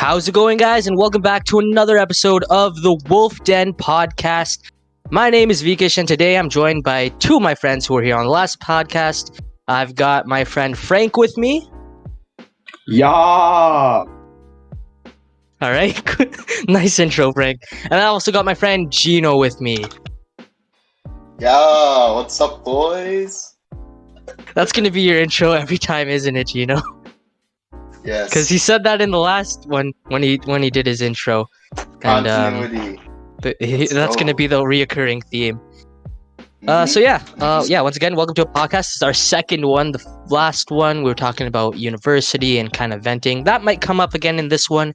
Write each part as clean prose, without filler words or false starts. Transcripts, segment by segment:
How's it going, guys? And welcome back to another episode of the Wolf Den podcast. My name is Vickash, and today I'm joined by two of my friends who were here on the last podcast. I've got my friend Frank with me. Yeah. All right. Nice intro, Frank. And I also got my friend Gino with me. Yeah, what's up, boys? That's going to be your intro every time, isn't it, Gino? Yes. Because he said that in the last one when he did his intro. And Continuity. that's going to be the reoccurring theme. Mhm. Once again, welcome to a podcast. This is our second one. The last one, we were talking about university and kind of venting. That might come up again in this one.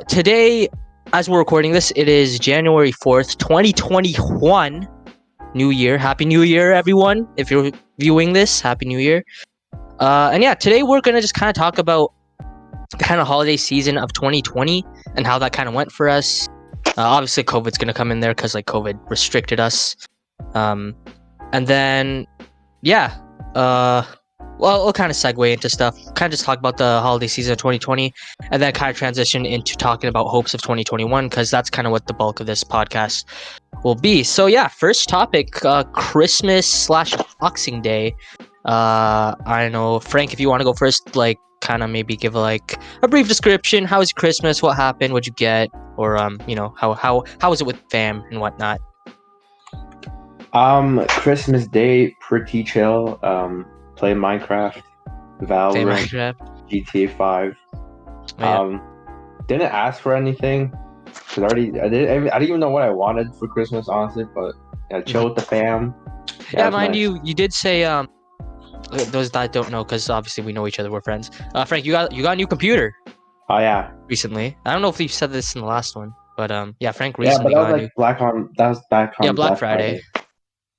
Today, as we're recording this, it is January 4th, 2021. New Year. Happy New Year, everyone. If you're viewing this, Happy New Year. Today we're going to just kind of talk about the kind of holiday season of 2020 and how that kind of went for us. Obviously, COVID's going to come in there because COVID restricted us. We'll kind of segue into stuff, kind of just talk about the holiday season of 2020, and then kind of transition into talking about hopes of 2021, because that's kind of what the bulk of this podcast will be. So yeah, first topic, Christmas/Boxing Day. I don't know, Frank, if you want to go first, like kind of maybe give a brief description. How was Christmas? What happened? What'd you get? Or how was it with fam and whatnot? Christmas Day, pretty chill. Play Minecraft, Valorant, GTA 5. Didn't ask for anything. Cause I didn't even know what I wanted for Christmas, honestly. But chill with the fam. Yeah, mind nice. You did say those that don't know, because obviously we know each other, we're friends. Frank, you got a new computer. Oh yeah. Recently, I don't know if you said this in the last one, but Frank recently got a new. Black Friday.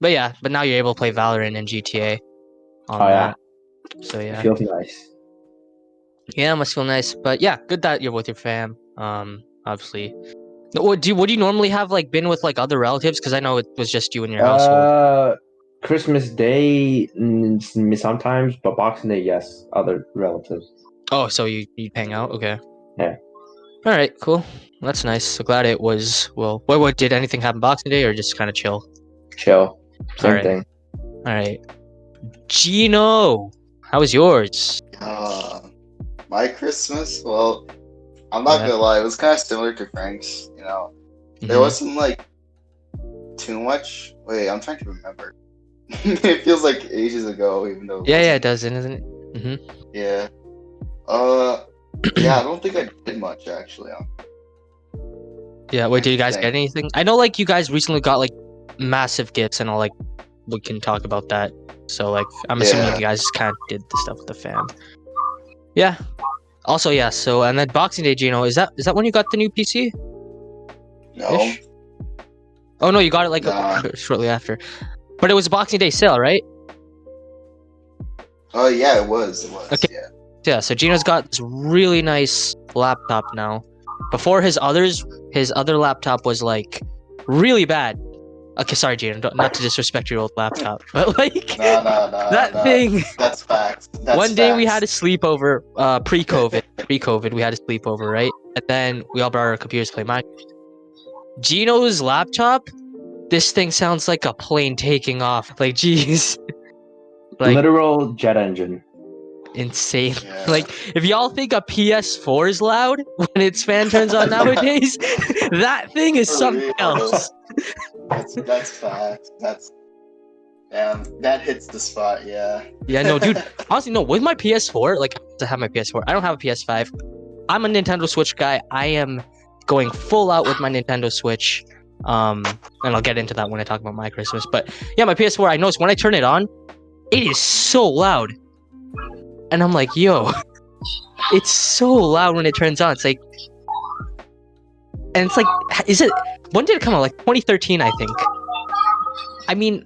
But now you're able to play Valorant and GTA on that. So yeah, it feels nice. Yeah, it must feel nice. But yeah, good that you're with your fam. Obviously. Would you normally have been with other relatives? Because I know it was just you and your household. Christmas Day sometimes, but Boxing Day, yes, other relatives. Oh, so you hang out? Okay. Yeah. All right, cool. That's nice. So glad it was well. What did anything happen Boxing Day, or just kind of chill? Chill. Same thing. All right. Gino, how was yours? My Christmas? Well, I'm not gonna lie, it was kind of similar to Frank's. There wasn't too much. Wait, I'm trying to remember. It feels like ages ago, even though. Yeah, it does, isn't it? Mm-hmm. Yeah. I don't think I did much actually. Yeah. Wait, did you guys get anything? I know you guys recently got massive gifts, and all we can talk about that. So I'm assuming you guys kind of did the stuff with the fam. Yeah. Also, yeah. So and then Boxing Day, Gino, is that when you got the new PC? No. Oh no, you got it shortly after. But it was a Boxing Day sale, right? Oh yeah, it was. Okay. Yeah. So Gino's got this really nice laptop now. Before his other laptop was really bad. Okay, sorry, Gino, not to disrespect your old laptop, but no, that thing. That's facts. One day we had a sleepover, pre-COVID, we had a sleepover, right? And then we all brought our computers to play Minecraft. Gino's laptop, this thing sounds like a plane taking off. Jeez. Literal jet engine. Insane. Yeah. If y'all think a PS4 is loud when its fan turns on nowadays, that thing is something else. That's facts. That hits the spot. Yeah. Yeah, no, dude. Honestly, no. With my PS4, I have my PS4. I don't have a PS5. I'm a Nintendo Switch guy. I am going full out with my Nintendo Switch. And I'll get into that when I talk about my Christmas. But yeah, my PS4. I noticed when I turn it on, it is so loud. And I'm like, yo, it's so loud when it turns on. It's is it? When did it come out? 2013, I think. I mean,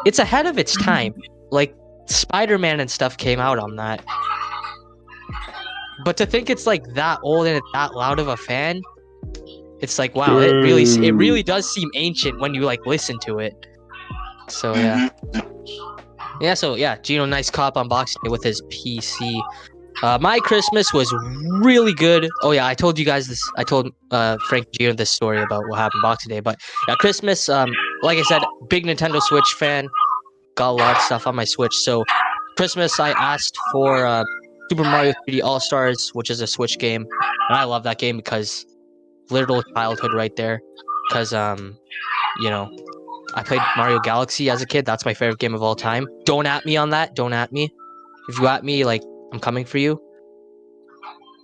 it's ahead of its time. Spider-Man and stuff came out on that. But to think it's that old and it's that loud of a fan, it's wow, it really does seem ancient when you listen to it. So yeah. Yeah, Gino, nice cop on Boxing Day with his PC. My Christmas was really good. Oh yeah, I told you guys this. I told Frank and Gino this story about what happened Boxing Day. But yeah, Christmas. Like I said, big Nintendo Switch fan. Got a lot of stuff on my Switch. So Christmas, I asked for Super Mario 3D All Stars, which is a Switch game, and I love that game because literal childhood right there. Because you know, I played Mario Galaxy as a kid. That's my favorite game of all time. Don't at me on that. Don't at me. If you at me, like I'm coming for you.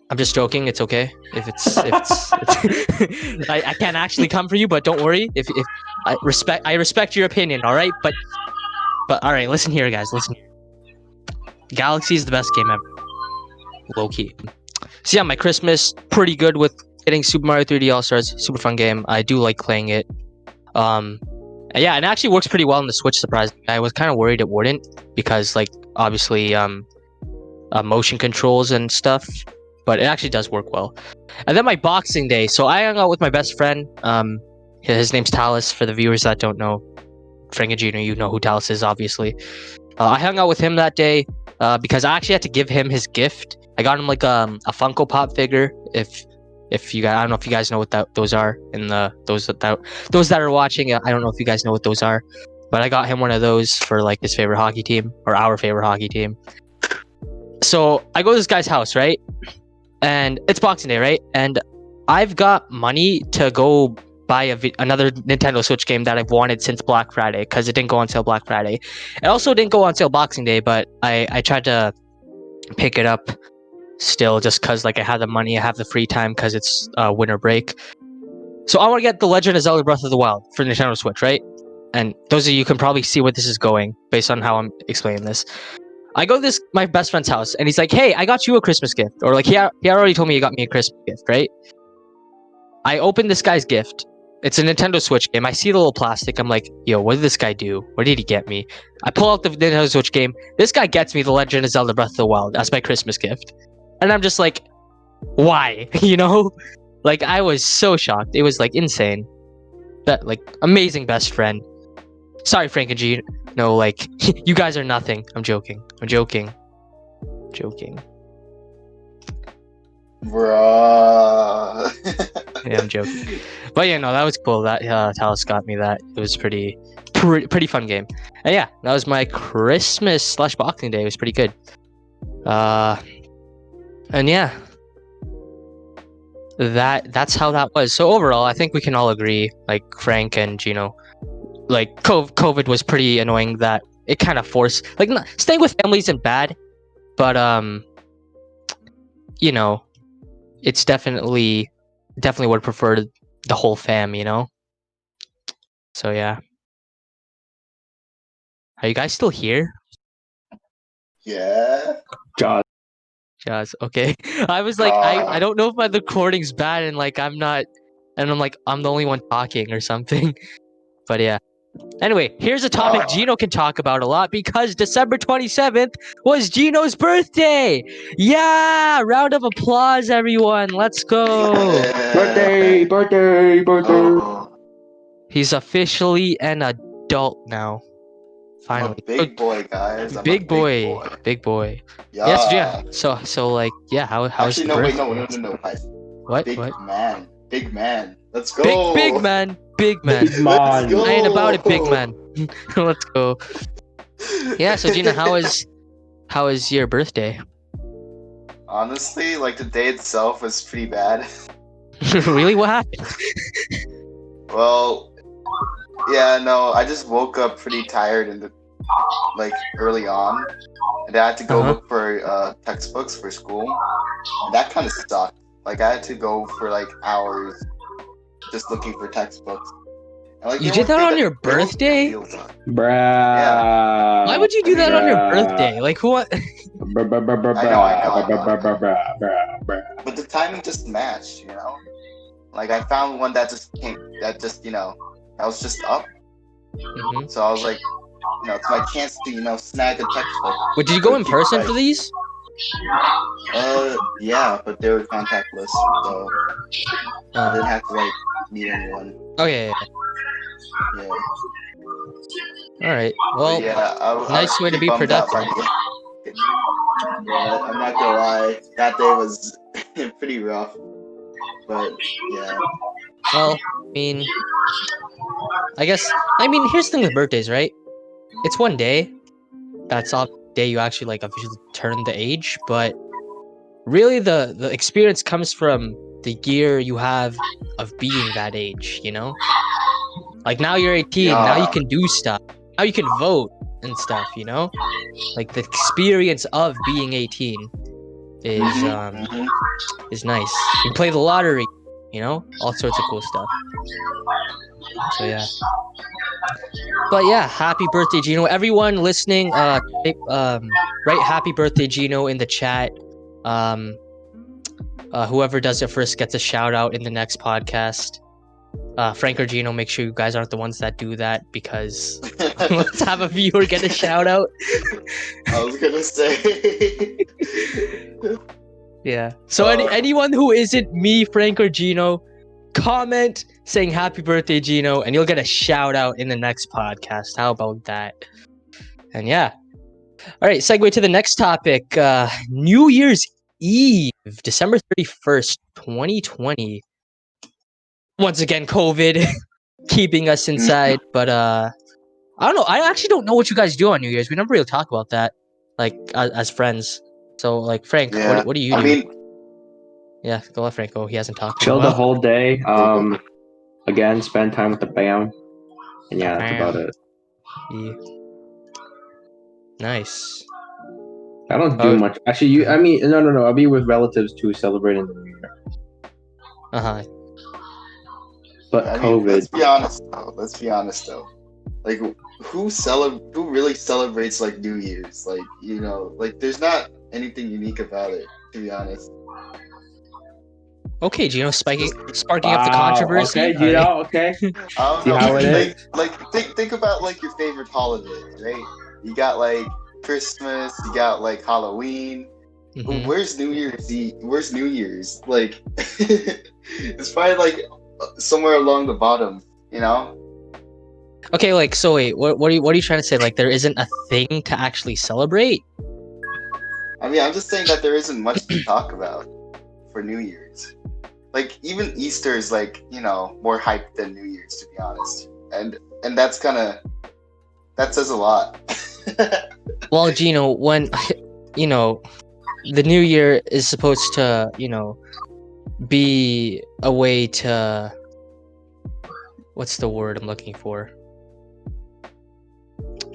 I'm just joking. It's okay. It's I can't actually come for you, but don't worry. If I respect your opinion. All right, but all right. Listen here, guys. Listen. Galaxy is the best game ever. Low key. So yeah, my Christmas pretty good with getting Super Mario 3D All Stars. Super fun game. I do like playing it. Yeah, it actually works pretty well on the Switch. Surprisingly, I was kind of worried it wouldn't because like obviously motion controls and stuff, but it actually does work well. And then my Boxing Day, so I hung out with my best friend. His name's Talus. For the viewers that don't know, Frank and Gino, you know who Talus is, obviously. I hung out with him that day because I actually had to give him his gift. I got him like a Funko Pop figure. If you guys, I don't know if you guys know what those are. In those that are watching, I don't know if you guys know what those are, but I got him one of those for like his favorite hockey team or our favorite hockey team. So I go to this guy's house, right? And it's Boxing Day, right? And I've got money to go buy another Nintendo Switch game that I've wanted since Black Friday because it didn't go on sale Black Friday. It also didn't go on sale Boxing Day, but I tried to pick it up still just because like I have the money, I have the free time because it's winter break. So I want to get The Legend of Zelda Breath of the Wild for Nintendo Switch, right? And those of you can probably see where this is going based on how I'm explaining this. I go to my best friend's house and he's like, "Hey, I got you a Christmas gift," or like he already told me he got me a Christmas gift, right? I open this guy's gift. It's a Nintendo Switch game. I see the little plastic. I'm like, "Yo, what did this guy do? What did he get me?" I pull out the Nintendo Switch game. This guy gets me The Legend of Zelda Breath of the Wild as my Christmas gift, and I'm just like, "Why?" You know? Like I was so shocked. It was like insane. That like amazing best friend. Sorry, Frank and G. No, like you guys are nothing. I'm joking. I'm joking. Joking. Bruh. Yeah, I'm joking. But yeah, no, that was cool. That Talos got me that. It was pretty fun game. And yeah, that was my Christmas / Boxing Day. It was pretty good. And yeah, that's how that was. So overall, I think we can all agree, like Frank and Gino, like COVID was pretty annoying. That it kind of forced like staying with families isn't bad, but you know, it's definitely would prefer the whole fam, you know. So yeah, are you guys still here? Yeah. Jaws. Yes. Okay. I was like, I don't know if my recording's bad and like I'm not, and I'm like I'm the only one talking or something. But yeah. Anyway, here's a topic Gino can talk about a lot because December 27th was Gino's birthday. Yeah, round of applause, everyone. Let's go. Yeah. Birthday. Oh, He's officially an adult now. I'm a Finally. big boy, guys. I'm a Big boy. Big boy. Yeah. Yes, yeah. So like, yeah, how's Actually, the no, wait, birthday? no. What? Big What? man. Big man. Let's go. Big man. Big man. Big man. Let's go. I ain't about it, big man. Let's go. Yeah, so Gina, how is your birthday? Honestly, like the day itself was pretty bad. Really? What happened? Well, yeah, no, I just woke up pretty tired like early on, and I had to go look for textbooks for school. And that kind of sucked. Like I had to go for like hours just looking for textbooks. And, like, You did that on your birthday? Bruh. Yeah. Why would you do that on your birthday? Like who? I know. But the timing just matched, you know. Like I found one that just that was just up. Mm-hmm. So I was like, it's my chance to, snag a textbook. Wait, did you go in person for these? Yeah, but they were contactless, so I didn't have to like meet anyone. Okay. Yeah. All right. Well, yeah, nice way to be productive. Yeah, I'm not gonna lie. That day was pretty rough. But yeah. Well, I mean, here's the thing with birthdays, right? It's one day. That's all day you actually like officially turn the age, but really the experience comes from the year you have of being that age, you know? Like now you're 18, now you Yeah. can do stuff. Now you can vote and stuff, you know? Like the experience of being 18 is Mhm. is nice. You can play the lottery, you know? All sorts of cool stuff. So yeah. But yeah, happy birthday, Gino. Everyone listening, write happy birthday, Gino in the chat. Whoever does it first gets a shout out in the next podcast. Frank or Gino, make sure you guys aren't the ones that do that because let's have a viewer get a shout out. I was gonna say. Yeah. So anyone who isn't me, Frank or Gino, comment saying happy birthday, Gino, and you'll get a shout out in the next podcast. How about that? And yeah. All right, segue to the next topic. New Year's Eve, December 31st, 2020. Once again, COVID keeping us inside. But I don't know. I actually don't know what you guys do on New Year's. We never really talk about that, like as friends. So, like, Frank, Yeah. what do you do? I mean, yeah, go let Frank go. He hasn't talked in a Chill the while. whole day. Again, spend time with the fam. And yeah, that's about it. Yeah. Nice. I don't do much. Actually, no. I'll be with relatives too, celebrating the New Year. Uh-huh. But I COVID. mean, let's be honest though. Like, who really celebrates like New Year's? Like, you know, like there's not anything unique about it, to be honest. Okay, Gino, sparking up the controversy. Okay, Gino. Okay. I don't See know. how it is? Like think about like your favorite holidays, right? You got like Christmas, you got like Halloween. Mhm. Where's New Year's Eve? Where's New Year's? Like, it's probably like somewhere along the bottom, you know? Okay, like, so wait, what are you trying to say? Like, there isn't a thing to actually celebrate? I mean, I'm just saying that there isn't much to talk about for New Year's. Like, even Easter is like, you know, more hyped than New Year's, to be honest. And that's that says a lot. Well, Gino, when you know, the New Year is supposed to, you know, be a way to, what's the word I'm looking for?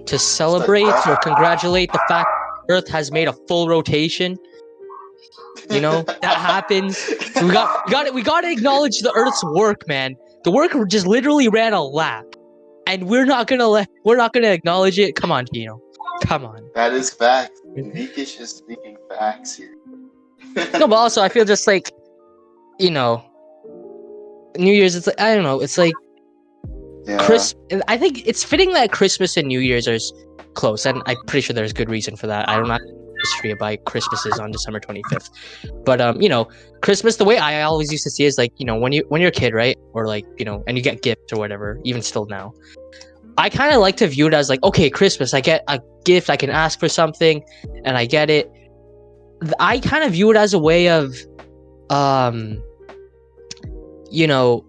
To celebrate or congratulate the fact that Earth has made a full rotation. You know, that happens. We gotta acknowledge the Earth's work, man. The work just literally ran a lap, and we're not gonna acknowledge it. Come on, Gino. Come on. That is facts. Vickash is speaking facts here. No, but also I feel just like, you know, New Year's. It's like, I don't know. It's like I think it's fitting that Christmas and New Year's are close, and I'm pretty sure there's good reason for that. I don't know history about Christmases on December 25th, but you know, Christmas, the way I always used to see is like, you know, when you're a kid, right, or like, you know, and you get gifts or whatever, even still now, I kind of like to view it as like, okay, Christmas, I get a gift, I can ask for something, and I get it. I kind of view it as a way of, you know,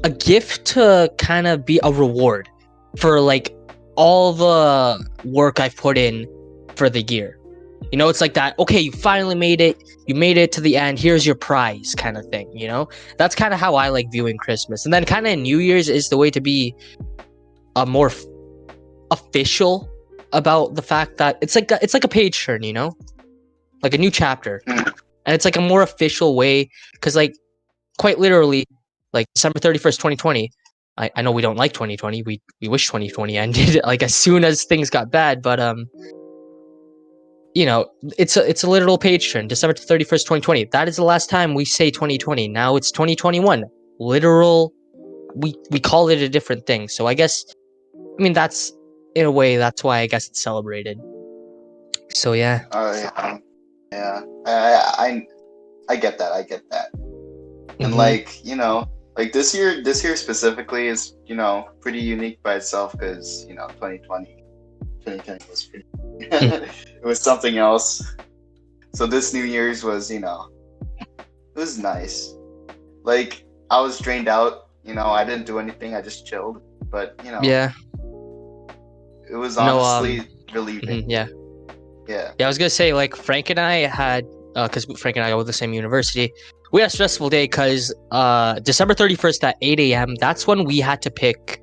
a gift to kind of be a reward for like all the work I've put in for the year. You know, it's like that, okay, you finally made it, you made it to the end, here's your prize kind of thing, you know? That's kind of how I like viewing Christmas. And then kind of New Year's is the way to be a more official about the fact that it's like a page turn, you know? Like a new chapter. And it's like a more official way, because like quite literally, like December 31st, 2020, I know we don't like 2020. We wish 2020 ended like as soon as things got bad, but you know, it's a literal page turn. December 31st, 2020. That is the last time we say 2020. Now it's 2021. Literal, we call it a different thing. So I guess, I mean, that's in a way, that's why I guess it's celebrated. So yeah. Yeah. I get that. And like, you know, like this year specifically is, you know, pretty unique by itself because, you know, 2020. 2010 was pretty. It was something else. So this New Year's was, it was nice. Like, I was drained out. I didn't do anything. I just chilled. But Yeah. it was No. honestly relieving. Yeah. Yeah. Yeah. I was gonna say, like, Frank and I had, because Frank and I go to the same university. We had a stressful day because December 31st at 8 a.m. That's when we had to pick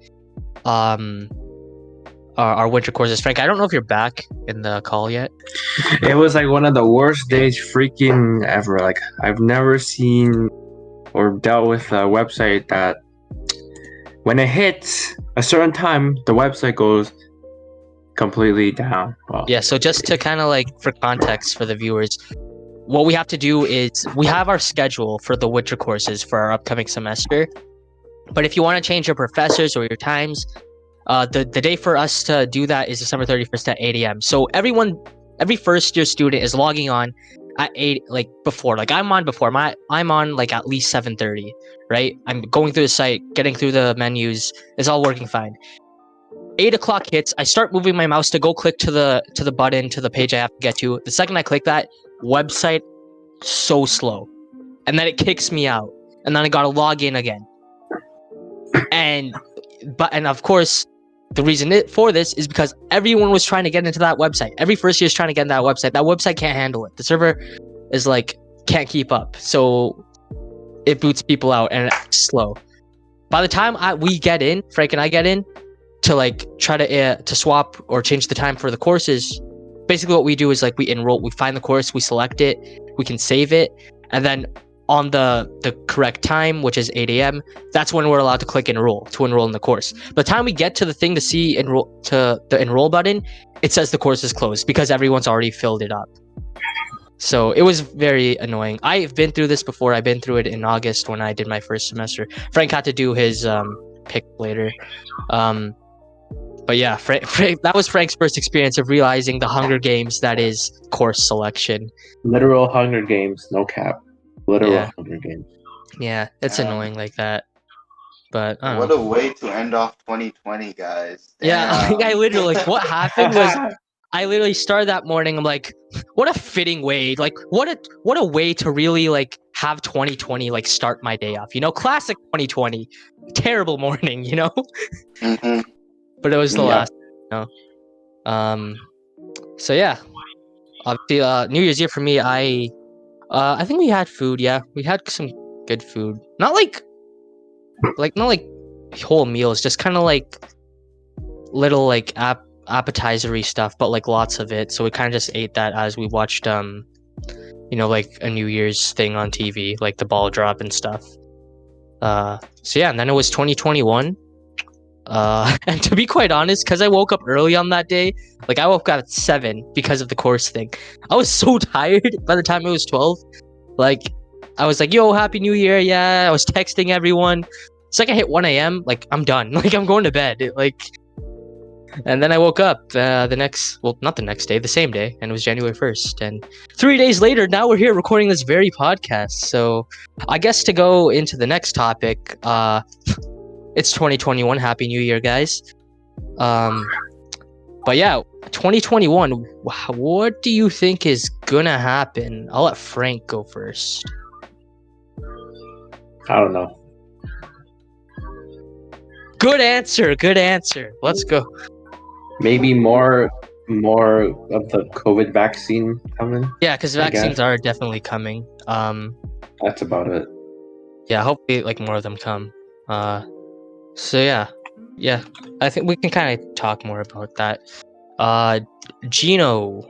our winter courses. Frank, I don't know if you're back in the call yet. It was like one of the worst days freaking ever. Like, I've never seen or dealt with a website that when it hits a certain time, the website goes completely down. Well, Yeah, so just to kind of like, for context for the viewers, what we have to do is we have our schedule for the winter courses for our upcoming semester. But if you want to change your professors or your times, the day for us to do that is December 31st at 8 a.m. So every first year student is logging on at 8, like before. Like I'm on before. I'm on like at least 7:30, right? I'm going through the site, getting through the menus. It's all working fine. 8 o'clock hits. I start moving my mouse to go click to the button, to the page I have to get to. The second I click that, website so slow. And then it kicks me out. And then I gotta log in again. And of course, the reason for this is because everyone was trying to get into that website. Every first year is trying to get in that website. That website can't handle it. The server is like, can't keep up. So it boots people out and it's slow. By the time we get in, Frank and I get in, to like try to swap or change the time for the courses, basically what we do is like we enroll, we find the course, we select it, we can save it, and then on the correct time, which is 8 a.m., that's when we're allowed to click enroll to enroll in the course. By the time we get to the thing to see enroll, to the enroll button, it says the course is closed because everyone's already filled it up. So it was very annoying. I've been through this before. I've been through it in August when I did my first semester. Frank had to do his pick later. But yeah, Frank, that was Frank's first experience of realizing the Hunger Games that is course selection. literal Hunger Games, no cap. Literal Yeah. Hunger Games. Yeah, it's annoying like that. But I don't What know. a way to end off 2020, guys. Yeah, Damn. I literally, like, what happened was I literally started that morning. I'm like, what a fitting way, like, what a way to really like have 2020 like start my day off. Classic 2020. Terrible morning, Mhm. but it was the Yeah. last. So yeah, obviously, New Year's Eve for me, I think we had food. Yeah, we had some good food. Not like whole meals, just kind of like little like appetizery stuff, but like lots of it. So we kind of just ate that as we watched like a New Year's thing on TV, like the ball drop and stuff. So yeah, and then it was 2021. And to be quite honest, because I woke up early on that day, like I woke up at 7 because of the course thing. I was so tired by the time it was 12. Like, I was like, yo, Happy New Year. Yeah, I was texting everyone. It's like I hit 1 a.m. Like, I'm done. Like, I'm going to bed. Like, and then I woke up not the next day, the same day, and it was January 1st. And 3 days later, now we're here recording this very podcast. So I guess to go into the next topic, it's 2021. Happy New Year, guys. But yeah, 2021, what do you think is gonna happen? I'll let Frank go first. I don't know. Good answer. Let's go. Maybe more of the COVID vaccine coming. Yeah, because vaccines are definitely coming. That's about it. Yeah, hopefully like more of them come. So yeah, I think we can kind of talk more about that. Gino,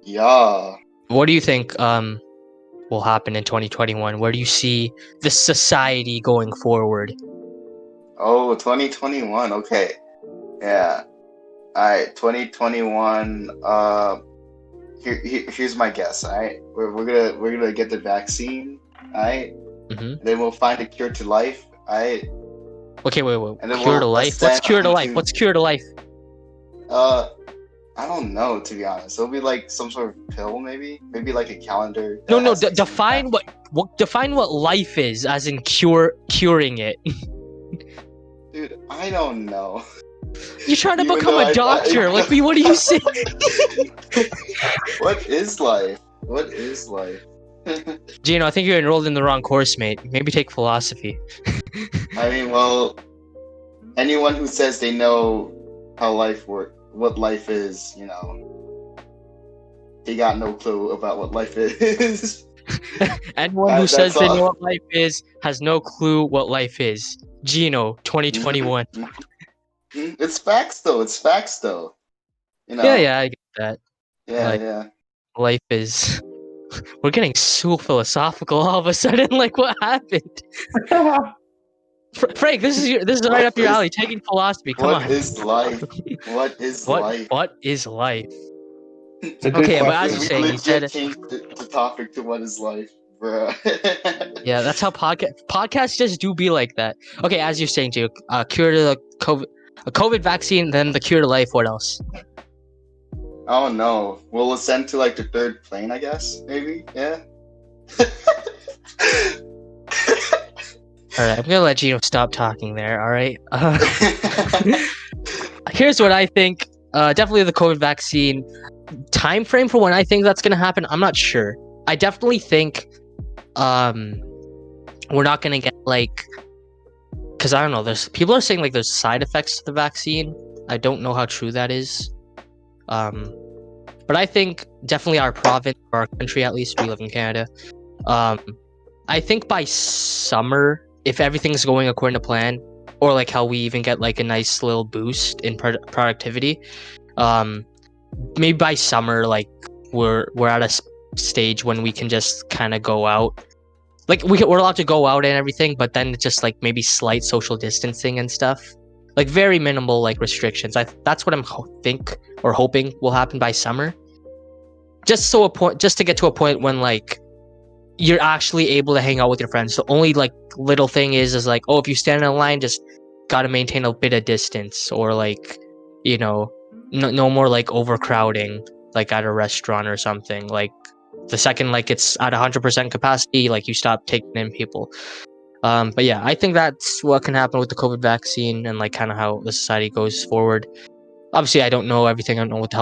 Yeah. what do you think will happen in 2021? Where do you see the society going forward? Oh, 2021. Okay. Yeah. All right. 2021. Here's my guess. All right. We're gonna get the vaccine. All right. Mm-hmm. Then we'll find a cure to life. All right. Okay, wait. And then Cure to life? What's cure to life? What's cure to life? I don't know, to be honest. It'll be like some sort of pill, maybe like a calendar. No. Define what life is, as in curing it. Dude, I don't know. You're trying to Even become though a doctor. Like, what do you say? What is life? What is life? Gino, I think you're enrolled in the wrong course, mate. Maybe take philosophy. I mean, well, anyone who says they know how life works, what life is, they got no clue about what life is. Anyone who says That's they all. know what life is has no clue what life is. Gino, 2021. It's facts though. It's facts though. Yeah, I get that. Yeah, Like, yeah. life is. We're getting so philosophical all of a sudden. Like, what happened? Frank, this is right up your alley. Taking philosophy. Come What on. is life? What is life? What is life? It's a good Okay, but question. as you're We saying, you legit said, changed the topic to what is life, bruh. yeah, that's how podcasts just do be like that. Okay, as you're saying, Jay, cure to the COVID, a COVID vaccine, then the cure to life. What else? Oh no. We'll ascend to like the third plane, I guess. Maybe. Yeah. All right, I'm gonna let Gino stop talking there. All right. Here's what I think. Definitely the COVID vaccine time frame for when I think that's gonna happen. I'm not sure. I definitely think we're not gonna get like, because I don't know. There's people are saying like there's side effects to the vaccine. I don't know how true that is. But I think definitely our province, or our country at least, we live in Canada. I think by summer, if everything's going according to plan, or like how we even get like a nice little boost in productivity, maybe by summer, like we're at a stage when we can just kind of go out. Like we're allowed to go out and everything, but then it's just like maybe slight social distancing and stuff, like very minimal like restrictions. That's what I'm hoping will happen by summer. Just to get to a point when like you're actually able to hang out with your friends. The only like little thing is like, oh, if you stand in line, just gotta maintain a bit of distance, or like, no more like overcrowding, like at a restaurant or something. Like the second like it's at 100% capacity, like you stop taking in people. But yeah, I think that's what can happen with the COVID vaccine and like kind of how the society goes forward. Obviously, I don't know everything. I don't know what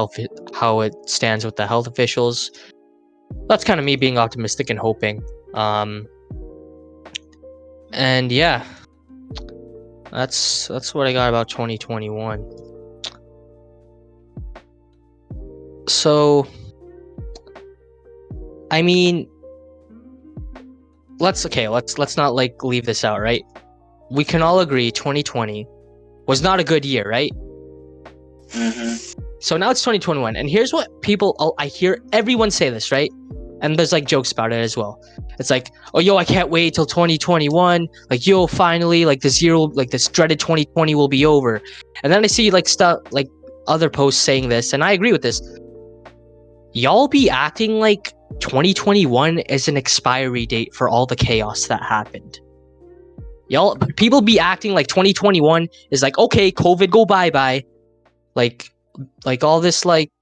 how it stands with the health officials. That's kind of me being optimistic and hoping. And yeah, that's what I got about 2021. So, I mean, let's not like leave this out, right? We can all agree 2020 was not a good year, right? So now it's 2021, and here's what I hear everyone say this, right? And there's like jokes about it as well. It's like, oh yo, I can't wait till 2021. Like yo, finally, like this dreaded 2020 will be over. And then I see like stuff like other posts saying this, and I agree with this. Y'all be acting like 2021 is an expiry date for all the chaos that happened. People be acting like 2021 is like, okay, COVID go bye-bye. Like all this like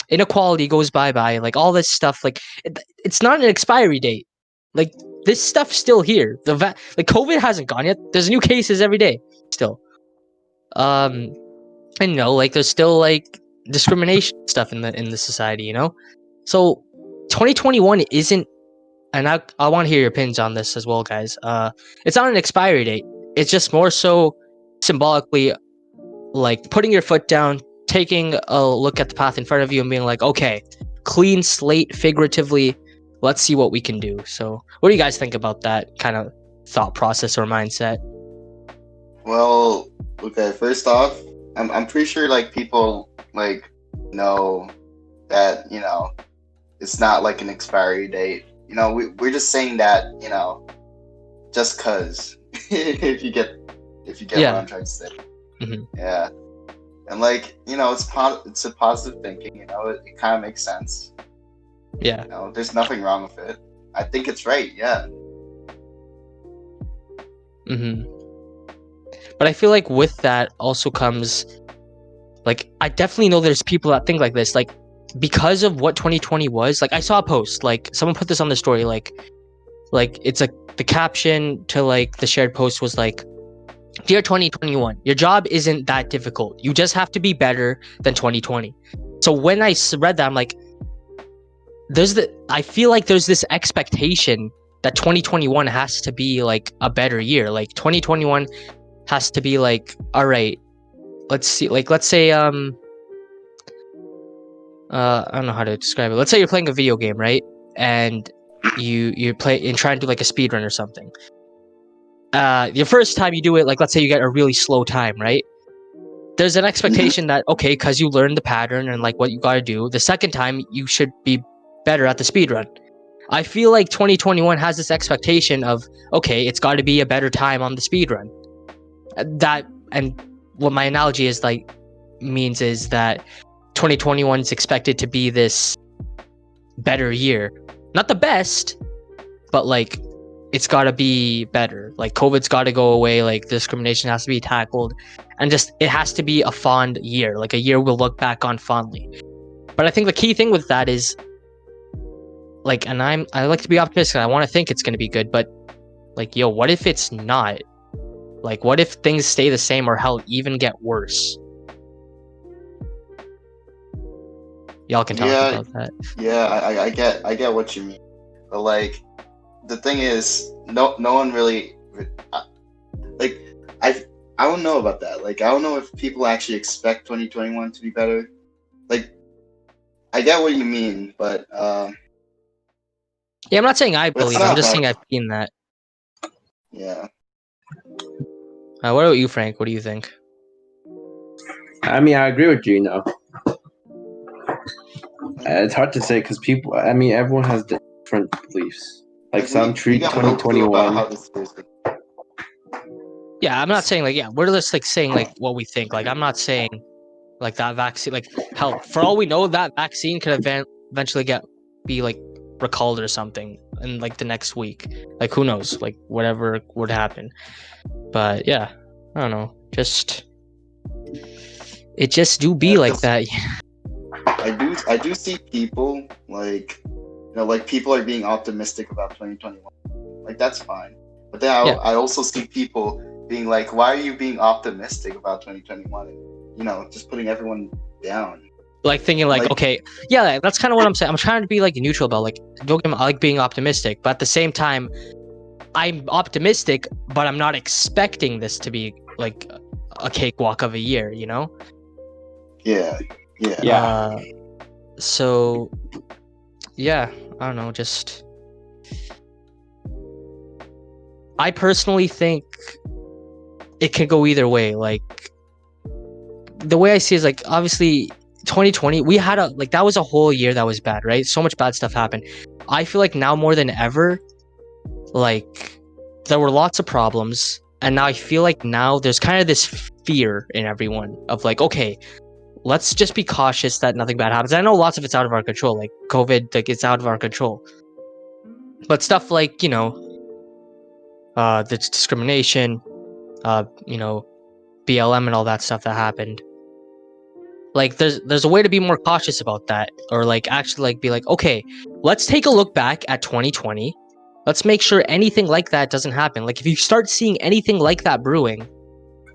inequality goes bye-bye. Like all this stuff, like it's not an expiry date. Like this stuff's still here. Like COVID hasn't gone yet. There's new cases every day still. And like there's still like discrimination stuff in the society, So 2021 isn't, and I want to hear your opinions on this as well, guys. It's not an expiry date. It's just more so symbolically like putting your foot down, taking a look at the path in front of you and being like, okay, clean slate figuratively, let's see what we can do. So what do you guys think about that kind of thought process or mindset? Well, okay, first off, I'm pretty sure like people like know that, it's not like an expiry date. We're just saying that, just cause if you get what I'm trying to say. Mm-hmm. Yeah. And like, it's a positive thinking, it kind of makes sense. Yeah. There's nothing wrong with it. I think it's right, yeah. Mm-hmm. But I feel like with that also comes, like, I definitely know there's people that think like this, like, because of what 2020 was. Like, I saw a post, like, someone put this on the story, like it's like the caption to like the shared post was like, Dear 2021, your job isn't that difficult. You just have to be better than 2020. So when I read that, I'm like, I feel like there's this expectation that 2021 has to be like a better year. Like 2021 has to be like, all right, let's see, like let's say I don't know how to describe it. Let's say you're playing a video game, right? And you play and try and do like a speed run or something. Your first time you do it, like let's say you get a really slow time, right? There's an expectation that, okay, because you learned the pattern and like what you got to do, the second time you should be better at the speed run. I feel like 2021 has this expectation of, okay, it's got to be a better time on the speed run. That, and what my analogy is like means is that 2021 is expected to be this better year. Not the best, but like it's got to be better. Like COVID's got to go away, like discrimination has to be tackled, and just it has to be a fond year, like a year we'll look back on fondly. But I think the key thing with that is like, and I like to be optimistic. I want to think it's going to be good, but like, yo, what if it's not? Like, what if things stay the same or hell even get worse? Y'all can talk about that. Yeah, I get what you mean, but like the thing is, no one really like I don't know about that. Like I don't know if people actually expect 2021 to be better. Like I get what you mean, but yeah, I'm not saying I believe. I'm just saying I've seen that. Yeah. What about you, Frank? What do you think? I mean, I agree with Gino. It's hard to say because people. I mean, everyone has different beliefs. Like some treat 2021. Yeah, I'm not saying like we're just like saying like what we think. Like I'm not saying like that vaccine. Like hell, for all we know, that vaccine could eventually be like recalled or something in like the next week. Like who knows? Like whatever would happen. But yeah, I don't know. It just do be like that. I do see people like like people are being optimistic about 2021. Like that's fine. But then I also see people being like, why are you being optimistic about 2021? Just putting everyone down. Like thinking like okay, yeah, that's kind of what I'm saying. I'm trying to be like neutral about like don't get me, I like being optimistic, but at the same time, I'm optimistic, but I'm not expecting this to be like a cakewalk of a year, you know? Yeah. So yeah, I don't know, just I personally think it can go either way. Like the way I see it is like obviously 2020 we had that was a whole year that was bad, right? So much bad stuff happened. I feel like now more than ever, like there were lots of problems, and now I feel like now there's kind of this fear in everyone of like, okay, let's just be cautious that nothing bad happens. I know lots of it's out of our control, like COVID, like it's out of our control. But stuff like, the discrimination, BLM and all that stuff that happened. Like there's a way to be more cautious about that, or like actually like be like, okay, let's take a look back at 2020. Let's make sure anything like that doesn't happen. Like if you start seeing anything like that brewing,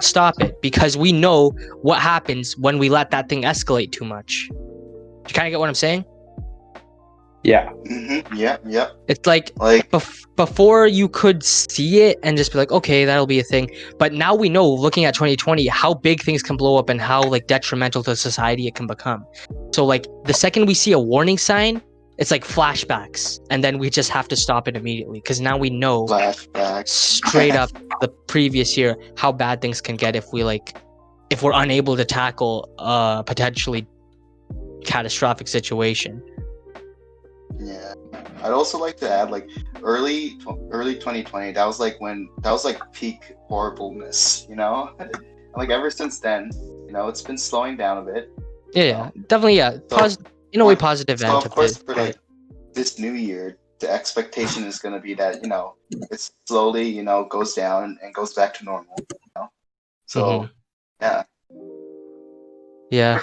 stop it, because we know what happens when we let that thing escalate too much. Do you kind of get what I'm saying? Yeah. Mm-hmm. Yeah. It's like before you could see it and just be like, okay, that'll be a thing. But now we know, looking at 2020, how big things can blow up and how like detrimental to society it can become. So like the second we see a warning sign, it's like flashbacks, and then we just have to stop it immediately because now we know straight up the previous year how bad things can get if we're unable to tackle a potentially catastrophic situation. Yeah, I'd also like to add like early 2020. That was like peak horribleness, like ever since then, it's been slowing down a bit. Yeah, definitely. Yeah, so, in a way, positive. So of course, for like this new year, the expectation is going to be that it slowly goes down and goes back to normal. So yeah,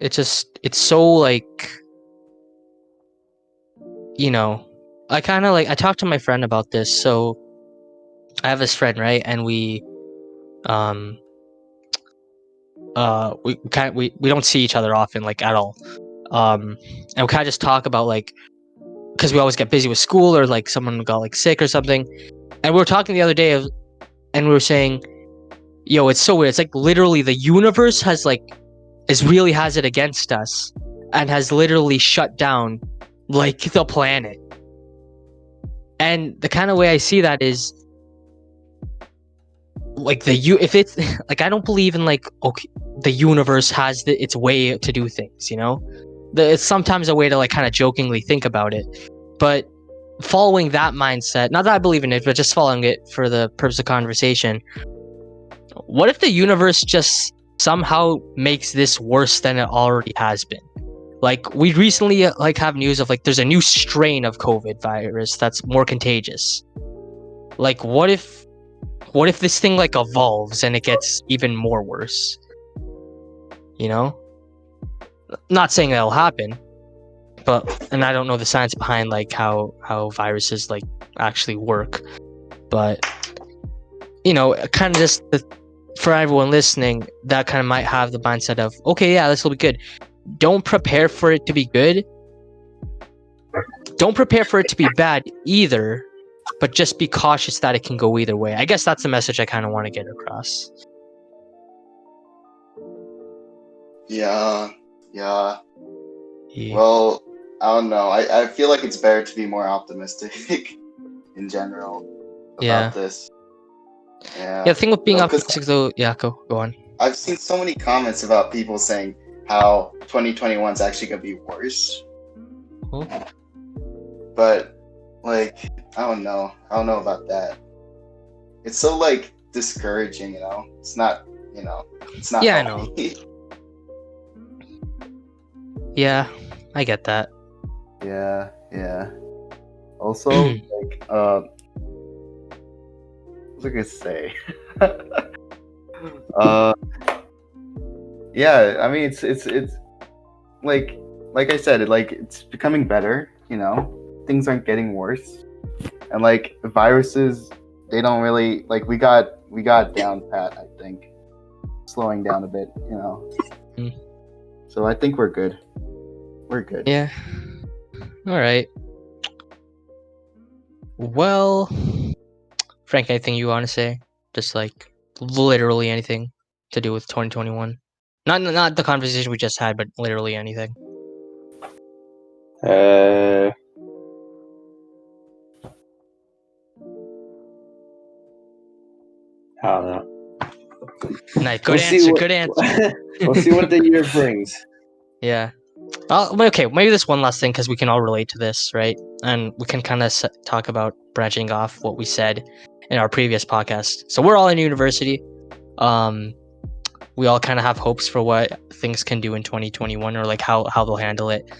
it's so like. I talked to my friend about this. So I have this friend, right? And we um we don't see each other often, like, at all. And we kind of just talk about, like, because we always get busy with school, or like someone got like sick or something. And we were talking the other day and we were saying, yo, it's so weird. It's like literally the universe has it against us, and has literally shut down like the planet. And the kind of way I see that is like if it's like, I don't believe in like, okay, the universe has its way to do things, you know? It's sometimes a way to like kind of jokingly think about it. But following that mindset, not that I believe in it, but just following it for the purpose of conversation, what if the universe just somehow makes this worse than it already has been? Like, we recently like have news of like there's a new strain of COVID virus that's more contagious. Like, what if this thing like evolves and it gets even more worse? You know? Not saying that'll happen, and I don't know the science behind like how viruses like actually work, but you know, kind of just for everyone listening that kind of might have the mindset of, okay, yeah, this will be good. Don't prepare for it to be good. Don't prepare for it to be bad either, but just be cautious that it can go either way. I guess that's the message I kind of want to get across. Yeah. Well, I don't know. I feel like it's better to be more optimistic in general about this. Yeah. The thing with being optimistic, though, yeah, go on. I've seen so many comments about people saying how 2021 is actually gonna be worse. Cool. But like, I don't know about that. It's so like discouraging, you know. It's not, you know. It's not. Yeah, healthy. I know. Yeah, I get that. Yeah. Also, like, what was I gonna say? Yeah, I mean, it's like I said, it's becoming better. You know, things aren't getting worse, and like viruses, they don't really like we got down pat. I think slowing down a bit. You know, so I think we're good. We're good. Yeah. All right. Well, Frank, anything you want to say? Just like literally anything to do with 2021? Not the conversation we just had, but literally anything. I don't know. Nice. Good answer. Good answer. We'll see what the year brings. Yeah. Okay, maybe this one last thing, because we can all relate to this, right? And we can kind of talk about branching off what we said in our previous podcast. So we're all in university. We all kind of have hopes for what things can do in 2021, or like how they'll handle it.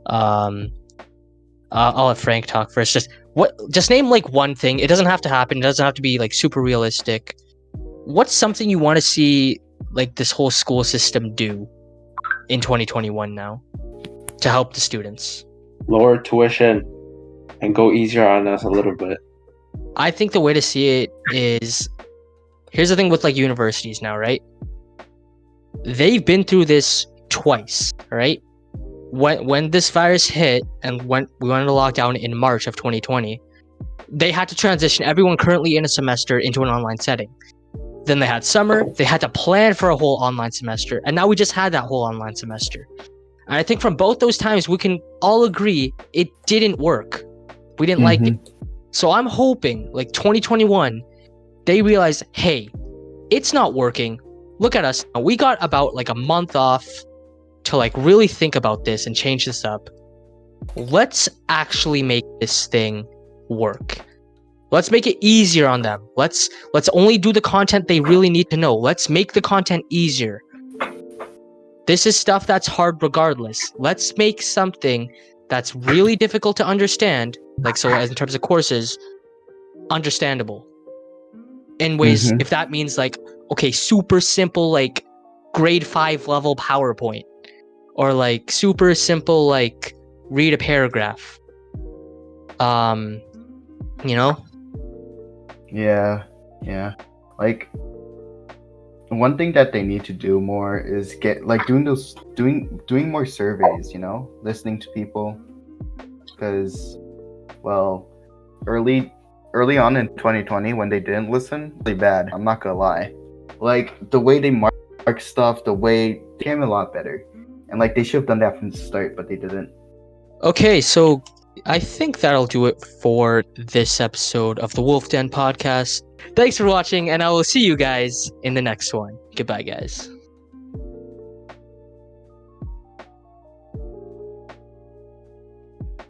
I'll let Frank talk first. Just name like one thing. It doesn't have to happen. It doesn't have to be like super realistic. What's something you want to see like this whole school system do in 2021 now to help the students? Lower tuition and go easier on us a little bit. I think the way to see it is, here's the thing with like universities now, right? They've been through this twice, right? When this virus hit and when we went into lockdown in March of 2020, they had to transition everyone currently in a semester into an online setting. Then they had summer, they had to plan for a whole online semester, and now we just had that whole online semester. And I think from both those times, we can all agree it didn't work. We didn't like it. So I'm hoping like 2021, they realize, hey, it's not working. Look at us. We got about like a month off to like really think about this and change this up. Let's actually make this thing work. Let's make it easier on them. Let's only do the content they really need to know. Let's make the content easier. This is stuff that's hard regardless. Let's make something that's really difficult to understand, like so as in terms of courses, understandable. In ways, if that means like, okay, super simple like grade 5 level PowerPoint, or like super simple like read a paragraph. You know? Yeah. Like one thing that they need to do more is get like doing more surveys. Listening to people, because well, early on in 2020 when they didn't listen, really bad. I'm not gonna lie. Like the way they mark stuff, the way they became a lot better, and like they should have done that from the start, but they didn't. Okay, so I think that'll do it for this episode of the Wolf Den podcast. Thanks for watching, and I will see you guys in the next one. Goodbye, guys.